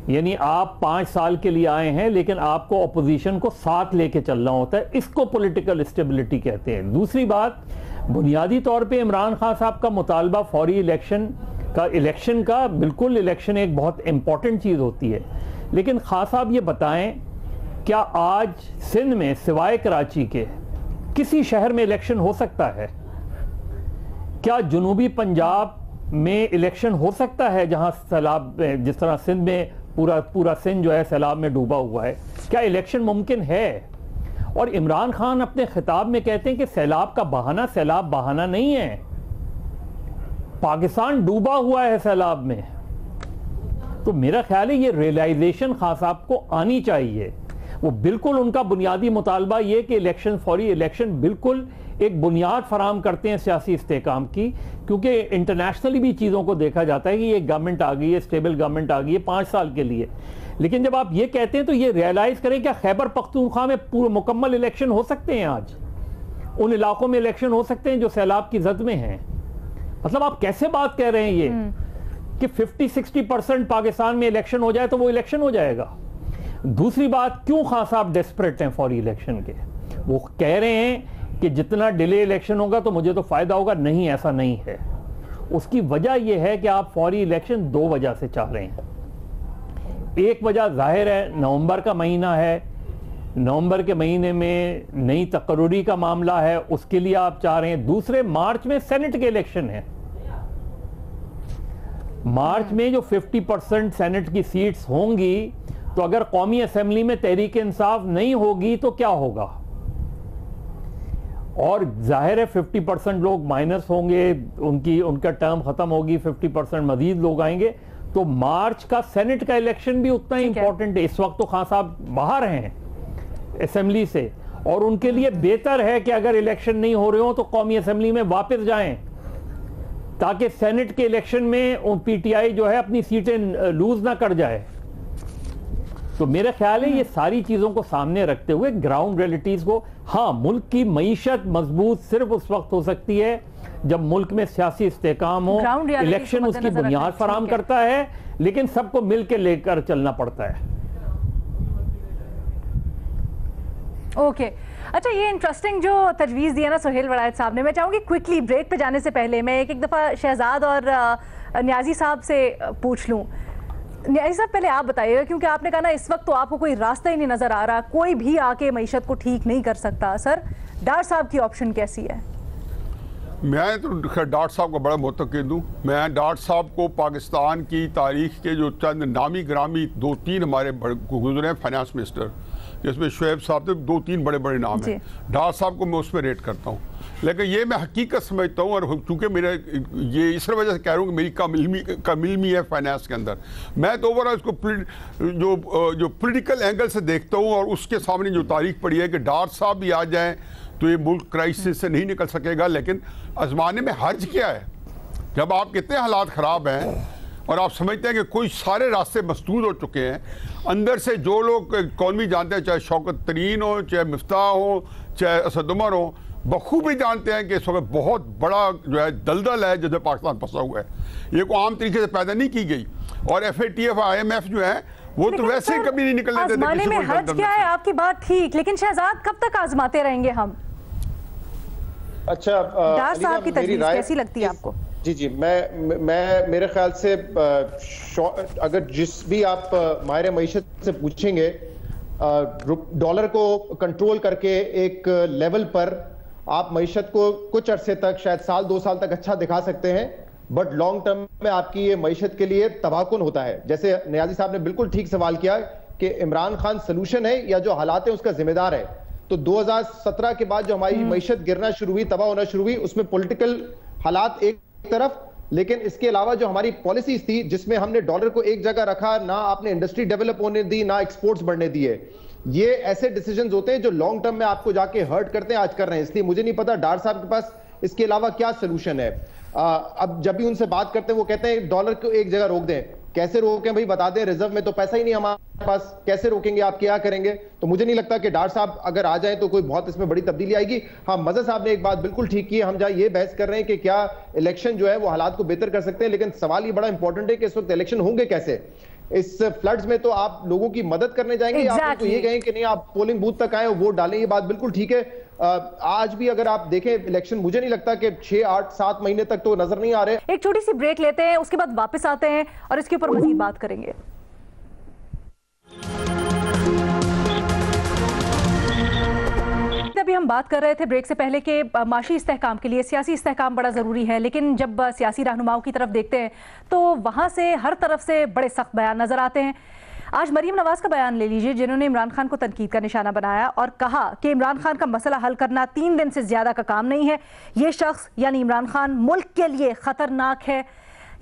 यानी आप 5 साल के लिए आए हैं लेकिन आपको अपोजिशन को साथ लेके चलना होता है, इसको पॉलिटिकल स्टेबिलिटी कहते हैं। दूसरी बात, बुनियादी तौर पे इमरान खान साहब का मुतालबा फौरी इलेक्शन का बिल्कुल, इलेक्शन एक बहुत इंपॉर्टेंट चीज़ होती है। लेकिन खान साहब ये बताएं, क्या आज सिंध में सिवाय कराची के किसी शहर में इलेक्शन हो सकता है? क्या जनूबी पंजाब में इलेक्शन हो सकता है जहां सैलाब, जिस तरह सिंध में पूरा सिंध जो है सैलाब में डूबा हुआ है? क्या इलेक्शन मुमकिन है? और इमरान खान अपने खिताब में कहते हैं कि सैलाब का बहाना, सैलाब बहाना नहीं है, पाकिस्तान डूबा हुआ है सैलाब में। तो मेरा ख्याल है ये रियलाइजेशन खान साहब को आनी चाहिए। वो बिल्कुल उनका बुनियादी मुतालबा ये कि इलेक्शन, फौरी इलेक्शन बिल्कुल एक बुनियाद फराम करते हैं सियासी इस्तेहकाम की, क्योंकि इंटरनेशनली भी चीज़ों को देखा जाता है कि ये गवर्नमेंट आ गई है, स्टेबल गवर्नमेंट आ गई है 5 साल के लिए। लेकिन जब आप ये कहते हैं तो ये रियलाइज करें, क्या खैबर पख्तूनख्वा में पूरे मुकम्मल इलेक्शन हो सकते हैं? आज उन इलाकों में इलेक्शन हो सकते हैं जो सैलाब की जद में हैं? मतलब आप कैसे बात कह रहे हैं ये कि 50-60% पाकिस्तान में इलेक्शन हो जाए तो वो इलेक्शन हो जाएगा? दूसरी बात, क्यों खान साहब डेस्परेट हैं फौरी इलेक्शन के? वो कह रहे हैं कि जितना डिले इलेक्शन होगा तो मुझे तो फायदा होगा। नहीं, ऐसा नहीं है। उसकी वजह यह है कि आप फौरी इलेक्शन 2 वजह से चाह रहे हैं। एक वजह जाहिर है नवंबर का महीना है, नवंबर के महीने में नई तकर्री का मामला है, उसके लिए आप चाह रहे हैं। दूसरे, मार्च में सेनेट के इलेक्शन है। मार्च में जो 50% सेनेट की सीट्स होंगी, तो अगर कौमी असेंबली में तहरीक इंसाफ नहीं होगी तो क्या होगा? और जाहिर है 50% लोग माइनस होंगे, उनका टर्म खत्म होगी, 50% मजीद लोग आएंगे। तो मार्च का सेनेट का इलेक्शन भी उतना ही इंपॉर्टेंट है। इस वक्त तो खान साहब बाहर हैं असेंबली से, और उनके लिए बेहतर है कि अगर इलेक्शन नहीं हो रहे हो तो कौमी असेंबली में वापस जाएं। ताकि सेनेट के इलेक्शन में पीटीआई जो है अपनी सीटें लूज ना कर जाए। तो मेरा ख्याल है ये सारी चीज़ों को सामने रखते हुए ग्राउंड रियलिटीज़ को, हाँ मुल्क की मईशत मजबूत सिर्फ उस वक्त हो सकती है जब मुल्क में सियासी इस्तेकाम हो, इलेक्शन उसकी बुनियाद फराहम करता है, लेकिन सबको मिल के लेकर चलना पड़ता है। ओके अच्छा, ये इंटरेस्टिंग जो तजवीज़ दिया ना सुहेल वड़ायत साहब ने, मैं चाहूँगी क्विकली ब्रेक पे जाने से पहले मैं एक दफ़ा शहजाद और न्याजी साहब से पूछ लूँ। न्याजी साहब पहले आप बताइएगा, क्योंकि आपने कहा ना इस वक्त तो आपको कोई रास्ता ही नहीं नज़र आ रहा, कोई भी आके मईशत को ठीक नहीं कर सकता। सर डार साहब की ऑप्शन कैसी है? मैं तो डार साहब का बड़ा मुतक़िद हूँ। मैं डार साहब को पाकिस्तान की तारीख के जो चंद नामी ग्रामी 2-3 हमारे गुजरे हैं फाइनेंस मिनिस्टर, जिसमें शुएब साहब थे, 2-3 बड़े बड़े नाम हैं, डार साहब को मैं उसमें रेट करता हूँ। लेकिन ये मैं हकीकत समझता हूँ, और चूँकि मेरे ये इस वजह से कह रहा हूँ कि मेरी कमिलमी है फाइनेंस के अंदर, मैं तो ओवरऑल इसको जो पॉलिटिकल एंगल से देखता हूँ, और उसके सामने जो तारीख पड़ी है कि डार साहब भी आ जाएँ तो ये मुल्क क्राइसिस से नहीं निकल सकेगा। लेकिन आजमाने में हर्ज क्या है? जब आप कितने हालात ख़राब हैं और आप समझते हैं कि कोई सारे रास्ते मसदूद हो चुके हैं, अंदर से जो लोग इकॉनमी जानते हैं, चाहे शौकत तरीन हो, चाहे मिफ्ताह हो, चाहे असद उमर हो, बखूबी जानते हैं कि इस वक्त बहुत बड़ा जो है दलदल है जिसमें पाकिस्तान फंसा हुआ है। ये कोई आम तरीके से पैदा नहीं की गई, और FATF IMF जो है वो तो वैसे ही कभी नहीं निकलने देते। आजमाने में हर्ज क्या है? आपकी बात ठीक, लेकिन शहजाद कब तक आजमाते रहेंगे हम? अच्छा, डार साहब की तजवीज़ कैसी लगती है आपको? जी, मैं मेरे ख्याल से अगर जिस भी आप माहिर मईशत से पूछेंगे, डॉलर को कंट्रोल करके एक लेवल पर आप मईशत को कुछ अरसे तक, शायद 1-2 साल तक अच्छा दिखा सकते हैं, बट लॉन्ग टर्म में आपकी ये मईशत के लिए तबाहकुन होता है। जैसे नियाजी साहब ने बिल्कुल ठीक सवाल किया कि इमरान खान सलूशन है या जो हालात है उसका जिम्मेदार है। तो 2017 के बाद जो हमारी मईशत गिरना शुरू हुई, तबाह होना शुरू हुई, उसमें पॉलिटिकल हालात एक तरफ, लेकिन इसके अलावा जो हमारी पॉलिसीज थी जिसमें हमने डॉलर को एक जगह रखा, ना आपने इंडस्ट्री डेवलप होने दी, ना एक्सपोर्ट्स बढ़ने दिए, ये ऐसे डिसीजंस होते हैं जो लॉन्ग टर्म में आपको जाके हर्ट करते हैं, आज कर रहे हैं। इसलिए मुझे नहीं पता डार साहब के पास इसके अलावा क्या सोल्यूशन है। अब जब भी उनसे बात करते हैं वो कहते हैं डॉलर को एक जगह रोक दें। कैसे रोकें भाई, बता दें, रिजर्व में तो पैसा ही नहीं हमारे पास, कैसे रोकेंगे, आप क्या करेंगे? तो मुझे नहीं लगता कि डार साहब अगर आ जाए तो कोई बहुत इसमें बड़ी तब्दीली आएगी। हाँ, मज़ा साहब ने एक बात बिल्कुल ठीक की है, हम जहाँ ये बहस कर रहे हैं कि क्या इलेक्शन जो है वो हालात को बेहतर कर सकते हैं, लेकिन सवाल ये बड़ा इंपॉर्टेंट है कि इस वक्त इलेक्शन होंगे कैसे? इस फ्लड्स में तो आप लोगों की मदद करने जाएंगे, आप तो ये कहें कि नहीं आप पोलिंग बूथ तक आए वोट डालें, ये बात बिल्कुल ठीक है। आज भी अगर आप देखें इलेक्शन, मुझे नहीं लगता कि 6, 8, 7 महीने तक तो नजर नहीं आ रहे। एक छोटी सी ब्रेक लेते हैं, उसके बाद वापस आते हैं और इसके ऊपर मजीद बात करेंगे। अभी हम बात कर रहे थे ब्रेक से पहले कि माशी इस्तेहकाम के लिए सियासी इस्तेहकाम बड़ा ज़रूरी है, लेकिन जब सियासी रहनुमाओं की तरफ देखते हैं तो वहाँ से हर तरफ से बड़े सख्त बयान नज़र आते हैं। आज मरीम नवाज का बयान ले लीजिए, जिन्होंने इमरान खान को तनकीद का निशाना बनाया और कहा कि इमरान खान का मसला हल करना 3 दिन से ज़्यादा का काम नहीं है, ये शख्स यानी इमरान खान मुल्क के लिए ख़तरनाक है।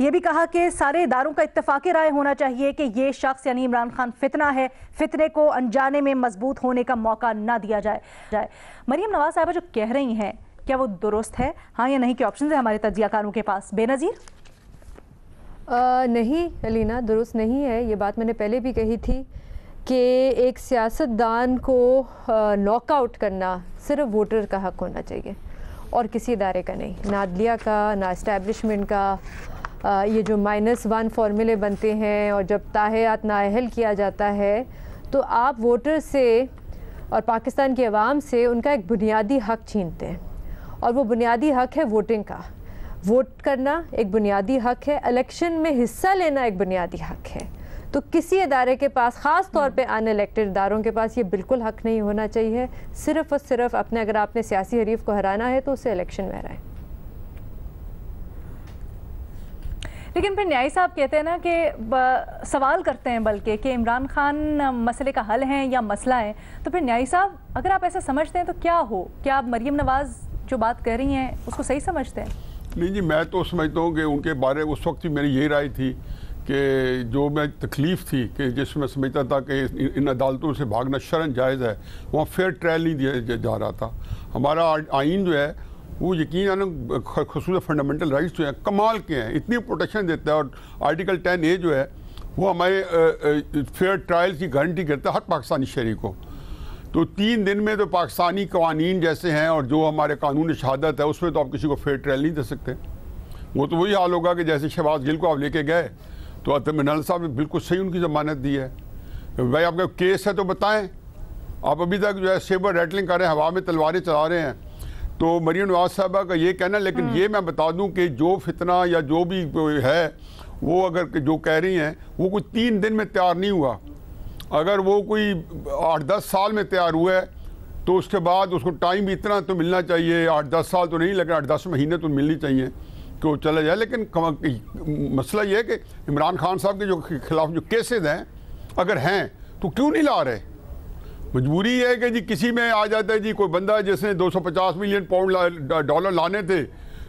ये भी कहा कि सारे इदारों का इत्तेफाक़ी राय होना चाहिए कि ये शख्स यानी इमरान खान फितना है, फितने को अनजाने में मजबूत होने का मौका ना दिया जाए। मरीम नवाज साहबा जो कह रही हैं, क्या वो दुरुस्त है? हाँ या नहीं के ऑप्शन है हमारे तज्जियाकारों के पास। बेनज़ीर? नहीं अलीना, दुरुस्त नहीं है। ये बात मैंने पहले भी कही थी कि एक सियासतदान को नॉकआउट करना सिर्फ वोटर का हक होना चाहिए और किसी इदारे का नहीं, ना अदलिया का, ना इस्टेब्लिशमेंट का। ये जो -1 फार्मूले बनते हैं और जब ताहियात नाअहल किया जाता है तो आप वोटर से और पाकिस्तान की आवाम से उनका एक बुनियादी हक छीनते हैं, और वो बुनियादी हक है वोटिंग का। वोट करना एक बुनियादी हक है, इलेक्शन में हिस्सा लेना एक बुनियादी हक है। तो किसी इदारे के पास, ख़ास तौर पे अनइलेक्टेड इदारों के पास, ये बिल्कुल हक नहीं होना चाहिए। सिर्फ़ और सिर्फ अपने, अगर आपने सियासी हरीफ को हराना है तो उसे इलेक्शन में हराएं। लेकिन फिर न्याय साहब कहते हैं ना कि सवाल करते हैं बल्कि कि इमरान खान मसले का हल है या मसला है। तो फिर न्याय साहब, अगर आप ऐसा समझते हैं तो क्या हो? क्या आप मरीम नवाज़ जो बात कर रही हैं उसको सही समझते हैं? नहीं जी, मैं तो समझता हूँ कि उनके बारे उस वक्त ही मेरी यही राय थी कि जो मैं तकलीफ़ थी कि जिसमें समझता था कि इन अदालतों से भागना शरन जायज़ है, वहाँ फेयर ट्रायल नहीं दिया जा रहा था। हमारा आइन जो है वो यकीन खसूस फंडामेंटल राइट्स जो हैं कमाल के हैं, इतनी प्रोटेक्शन देता है। और आर्टिकल 10A जो है वो हमारे फेयर ट्रायल की गारंटी करता है हर पाकिस्तानी शहरी को। तो 3 दिन में तो पाकिस्तानी कवानीन जैसे हैं और जो हमारे कानून शहादत है उसमें तो आप किसी को फेयर ट्रायल नहीं दे सकते। वो तो वही हाल होगा कि जैसे शहबाज गिल को आप लेके गए तो अतमिनल साहब ने बिल्कुल सही उनकी ज़मानत दी है। भाई आपका केस है तो बताएं, आप अभी तक जो है सेबर रैटलिंग कर रहे हैं, हवा में तलवारें चला रहे हैं। तो मरियम नवाज साहबा का ये कहना, लेकिन ये मैं बता दूं कि जो फितना या जो भी है वो अगर जो कह रही हैं वो कोई 3 दिन में तैयार नहीं हुआ। अगर वो कोई 8-10 साल में तैयार हुआ है तो उसके बाद उसको टाइम भी इतना तो मिलना चाहिए, 8-10 साल तो नहीं लेकिन 8-10 महीने तो मिलनी चाहिए कि वो चला जाए। लेकिन मसला ये है कि इमरान खान साहब के जो खिलाफ जो केसेज हैं अगर हैं तो क्यों नहीं ला रहे? मजबूरी है कि जी किसी में आ जाता है जी कोई बंदा जिसने 250 मिलियन $पाउंड लाने थे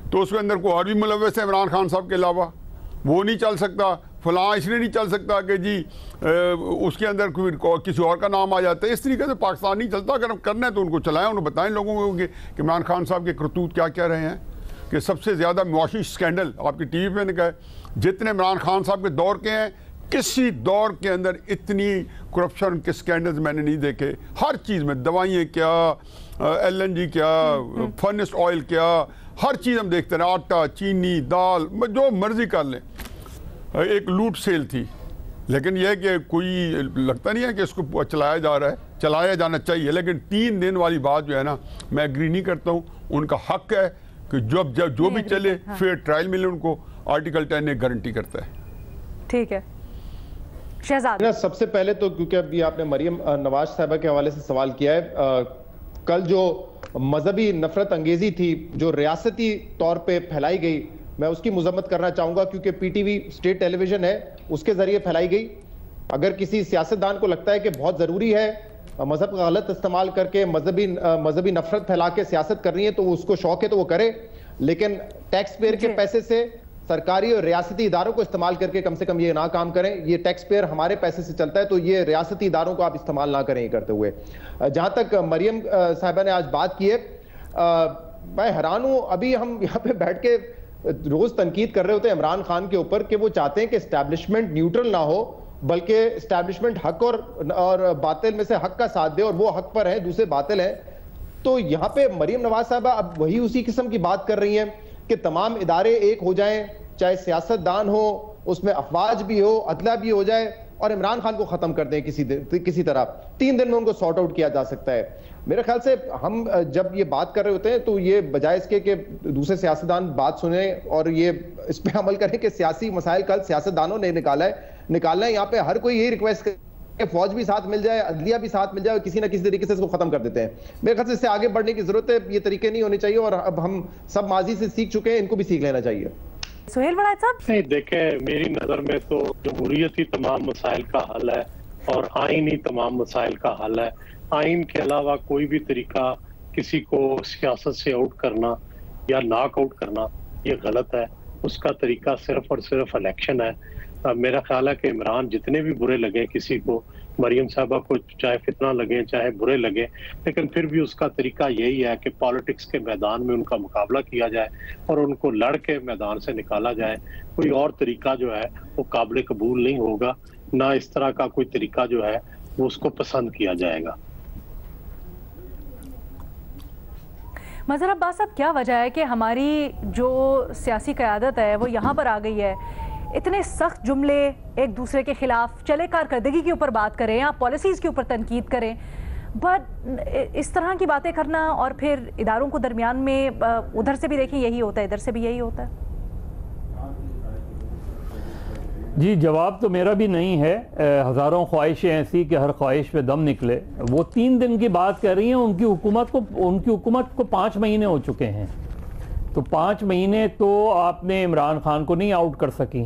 तो उसके अंदर कोई और भी मुलव्वस है इमरान खान साहब के अलावा, वो नहीं चल सकता, फलां इसलिए नहीं चल सकता कि जी उसके अंदर किसी और का नाम आ जाता है। इस तरीके से पाकिस्तान नहीं चलता। अगर हम करना है तो उनको चलाएं, उन्हें बताएं लोगों को कि इमरान खान साहब के करतूत क्या क्या रहे हैं। कि सबसे ज़्यादा मुआशी स्कैंडल आपकी TV पे ने कहा, जितने इमरान खान साहब के दौर के हैं किसी दौर के अंदर इतनी करप्शन के स्कैंडल्स मैंने नहीं देखे। हर चीज़ में, दवाइयाँ क्या, LNG क्या, फर्नेस ऑयल क्या, हर चीज़ हम देखते रहे, आटा, चीनी, दाल, जो मर्जी कर लें। एक लूट सेल थी, लेकिन यह कि कोई लगता नहीं है कि इसको चलाया जा रहा है, चलाया जाना चाहिए। लेकिन 3 दिन वाली बात जो है ना, मैं एग्री नहीं करता हूँ। उनका हक है कि जब जो भी चले फेयर ट्रायल मिले उनको, आर्टिकल 10 गारंटी करता है। ठीक है शहजाद। सबसे पहले तो क्योंकि अभी आपने मरियम नवाज साहबा के हवाले से सवाल किया है, कल जो मजहबी नफरत अंगेजी थी जो रियासती तौर पे फैलाई गई, मैं उसकी मजम्मत करना चाहूंगा क्योंकि PTV स्टेट टेलीविजन है, उसके जरिए फैलाई गई। अगर किसी सियासतदान को लगता है कि बहुत जरूरी है मजहब का गलत इस्तेमाल करके मजहबी नफरत फैला के सियासत कर रही है तो उसको शौक है तो वो करे, लेकिन टैक्स पेयर के पैसे से सरकारी और रियासती इदारों को इस्तेमाल करके कम से कम ये ना काम करें। ये टैक्स पेयर हमारे पैसे से चलता है तो ये रियासती इदारों को आप इस्तेमाल ना करें करते हुए। जहां तक मरियम साहिबा ने आज बात की है, मैं हैरान हूं। अभी हम यहाँ पे बैठ के रोज तनकीद कर रहे होते हैं इमरान खान के ऊपर कि वो चाहते हैं कि एस्टैब्लिशमेंट न्यूट्रल ना हो, बल्कि एस्टैब्लिशमेंट हक और बातिल में से हक का साथ दे, और वो हक पर है, दूसरे बातिल है। तो यहाँ पे मरियम नवाज साहबा अब वही उसी किस्म की बात कर रही हैं कि तमाम इदारे एक हो जाएं, चाहे सियासतदान हो, उसमें अफवाज भी हो, अदला भी हो जाए, और इमरान खान को खत्म कर दें किसी तरह। 3 दिन में उनको सॉर्ट आउट किया जा सकता है। मेरे ख्याल से हम जब ये बात कर रहे होते हैं तो ये बजाय इसके कि दूसरे सियासतदान बात सुने और ये इस पे अमल करें कि सियासी मसाइल कल सियासतदानों ने निकालना है। यहाँ पे हर कोई यही रिक्वेस्ट कि फौज भी साथ मिल जाए, अदलिया भी साथ मिल जाए, और किसी ना किसी तरीके से इसको खत्म कर देते हैं। मेरे ख्याल से इससे आगे बढ़ने की जरूरत है। ये तरीके नहीं होने चाहिए, और अब हम सब माजी से सीख चुके हैं, इनको भी सीख लेना चाहिए। सुहेल वड़ाइच साहब। नहीं, देखें, मेरी नजर में तो जमहूरियत ही तमाम मसाइल का हल है और आइन ही तमाम मसाइल का हल है। आइन के अलावा कोई भी तरीका किसी को सियासत से आउट करना या नॉक आउट करना ये गलत है। उसका तरीका सिर्फ और सिर्फ इलेक्शन है। मेरा ख्याल है कि इमरान जितने भी बुरे लगे किसी को, मरियम साहबा को चाहे फितना लगे चाहे बुरे लगे, लेकिन फिर भी उसका तरीका यही है कि पॉलिटिक्स के मैदान में उनका मुकाबला किया जाए और उनको लड़ के मैदान से निकाला जाए। कोई और तरीका जो है वो काबिल कबूल नहीं होगा, ना इस तरह का कोई तरीका जो है वो उसको पसंद किया जाएगा। मज़हर अब्बास साहब, क्या वजह है कि हमारी जो सियासी क़यादत है वो यहाँ पर आ गई है, इतने सख्त जुमले एक दूसरे के खिलाफ, चले कारकर्दगी के ऊपर बात करें या पॉलिसीज़ के ऊपर तनकीद करें, बट इस तरह की बातें करना और फिर इदारों को दरमियान में उधर से भी देखें यही होता है, इधर से भी यही होता है। जी, जवाब तो मेरा भी नहीं है। हज़ारों ख्वाहिशें ऐसी कि हर ख्वाहिश पे दम निकले। वो 3 दिन की बात कर रही हैं। उनकी हुकूमत को 5 महीने हो चुके हैं, तो 5 महीने तो आपने इमरान खान को नहीं आउट कर सकी,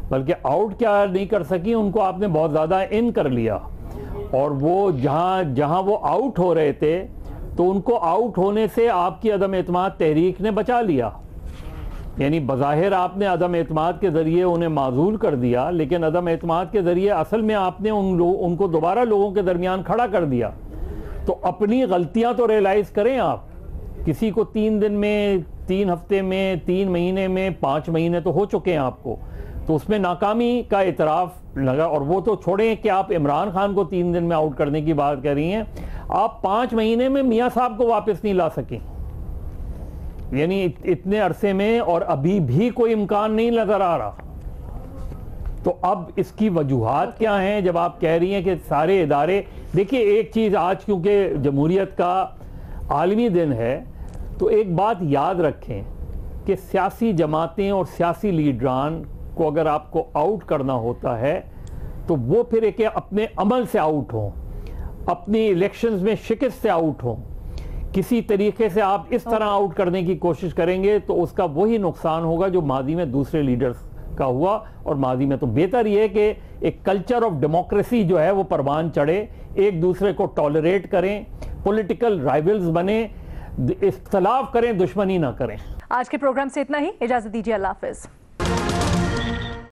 बल्कि आउट क्या नहीं कर सकी, उनको आपने बहुत ज़्यादा इन कर लिया। और वो जहाँ वो आउट हो रहे थे तो उनको आउट होने से आपकी अदम एतमाद तहरीक ने बचा लिया। यानी बज़ाहिर आपने अदम एतमाद के ज़रिए उन्हें माजूल कर दिया, लेकिन अदम एतमाद के ज़रिए असल में आपने उनको दोबारा लोगों के दरमियान खड़ा कर दिया। तो अपनी गलतियां तो रियलाइज़ करें आप किसी को 3 दिन में, 3 हफ्ते में, 3 महीने में, 5 महीने तो हो चुके हैं आपको, तो उसमें नाकामी का इतराफ लगा। और वो तो छोड़ें कि आप इमरान खान को 3 दिन में आउट करने की बात कर रही हैं, आप 5 महीने में मियां साहब को वापस नहीं ला सकें, यानी इतने अरसे में, और अभी भी कोई इम्कान नहीं नजर आ रहा। तो अब इसकी वजूहात क्या हैं जब आप कह रही हैं कि सारे इदारे, देखिए एक चीज आज क्योंकि जमहूरियत का आलमी दिन है, तो एक बात याद रखें कि सियासी जमातें और सियासी लीडरान को अगर आपको आउट करना होता है तो वो फिर एक अपने अमल से आउट हों, अपनी इलेक्शंस में शिकस्त से आउट हों। किसी तरीके से आप इस तरह आउट करने की कोशिश करेंगे तो उसका वही नुकसान होगा जो माजी में दूसरे लीडर्स का हुआ। और माजी में तो बेहतर ये है कि एक कल्चर ऑफ डेमोक्रेसी जो है वो परवान चढ़े, एक दूसरे को टॉलरेट करें, पॉलिटिकल राइवल्स बने, इख्तलाफ करें, दुश्मनी ना करें। आज के प्रोग्राम से इतना ही, इजाजत दीजिए, अल्लाह हाफिज।